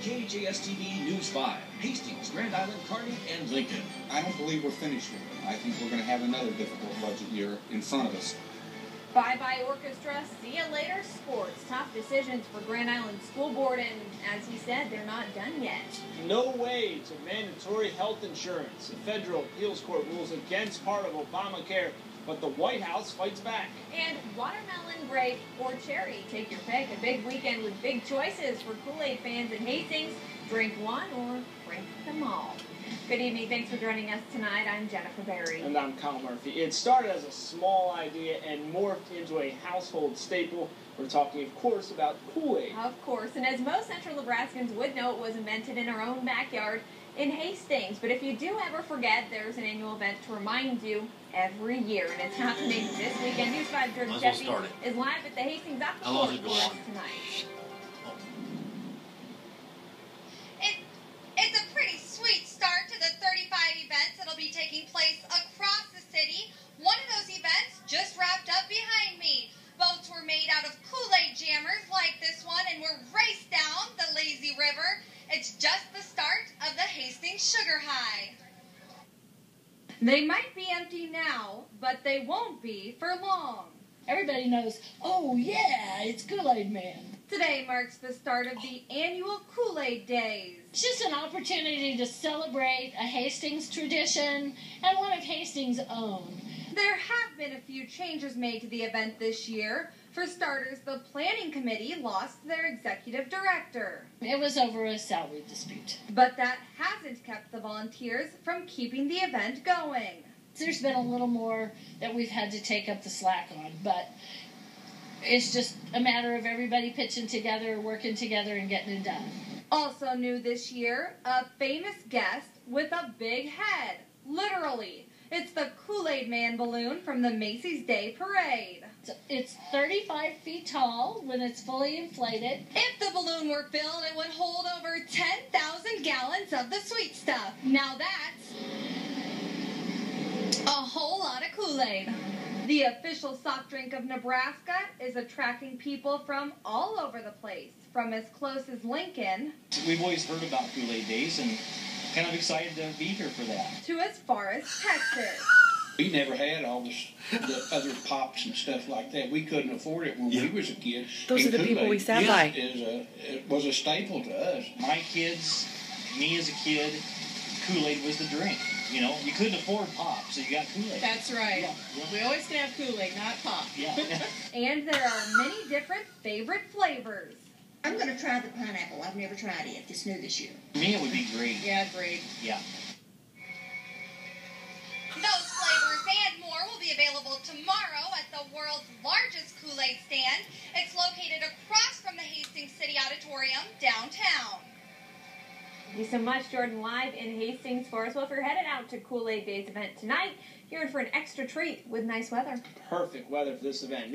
KHAS-TV News 5, Hastings, Grand Island, Kearney, and Lincoln. I don't believe we're finished with it. I think we're going to have another difficult budget year in front of us. Bye-bye orchestra, see you later sports. Tough decisions for Grand Island School Board, and as he said, they're not done yet. No way to mandatory health insurance. The federal appeals court rules against part of Obamacare, but the White House fights back. And watermelon, grape, or cherry, take your pick. A big weekend with big choices for Kool-Aid fans in Hastings. Drink one or drink them all. Good evening. Thanks for joining us tonight. I'm Jennifer Berry. And I'm Kyle Murphy. It started as a small idea and morphed into a household staple. We're talking, of course, about Kool-Aid. Of course. And as most Central Nebraskans would know, it was invented in our own backyard in Hastings. But if you do ever forget, there's an annual event to remind you every year. And it's happening this weekend. News 5 Jordan Jeffy is live at the Hastings Aqua Court for us tonight. It's a pretty sweet start to the 35 events that'll be taking place across the city. One of those events just wrapped up behind me. Boats were made out of Kool-Aid jammers like this one and were raced down the lazy river. It's just the start of the Hastings Sugar High. They might be empty now, but they won't be for long. Everybody knows, oh yeah, it's Kool-Aid Man. Today marks the start of the annual Kool-Aid Days. It's just an opportunity to celebrate a Hastings tradition and one of Hastings' own. There have been a few changes made to the event this year. For starters, the planning committee lost their executive director. It was over a salary dispute. But that hasn't kept the volunteers from keeping the event going. There's been a little more that we've had to take up the slack on, but it's just a matter of everybody pitching together, working together, and getting it done. Also new this year, a famous guest with a big head. Literally. It's the Kool-Aid Man balloon from the Macy's Day Parade. It's 35 feet tall when it's fully inflated. If the balloon were filled, it would hold over 10,000 gallons of the sweet stuff. Now that's a whole lot of Kool-Aid. The official soft drink of Nebraska is attracting people from all over the place, from as close as Lincoln. We've always heard about Kool-Aid Days and kind of excited to be here for that. To as far as Texas. We never had all the other pops and stuff like that. We couldn't afford it when we was a kid. Those are the people we sat by. It was a staple to us. My kids, me as a kid, Kool-Aid was the drink. You know, you couldn't afford pop, so you got Kool-Aid. That's right. Yeah. We always can have Kool-Aid, not pop. Yeah. And there are many different favorite flavors. I'm going to try the pineapple. I've never tried it. It's new this year. For me, it would be grape. Yeah, grape. Yeah. Those flavors and more will be available tomorrow at the world's largest Kool-Aid stand. It's located across from the Hastings City Auditorium downtown. Thank you so much, Jordan, live in Hastings for us. Well, if you're headed out to Kool-Aid Days event tonight, you're in for an extra treat with nice weather. Perfect weather for this event.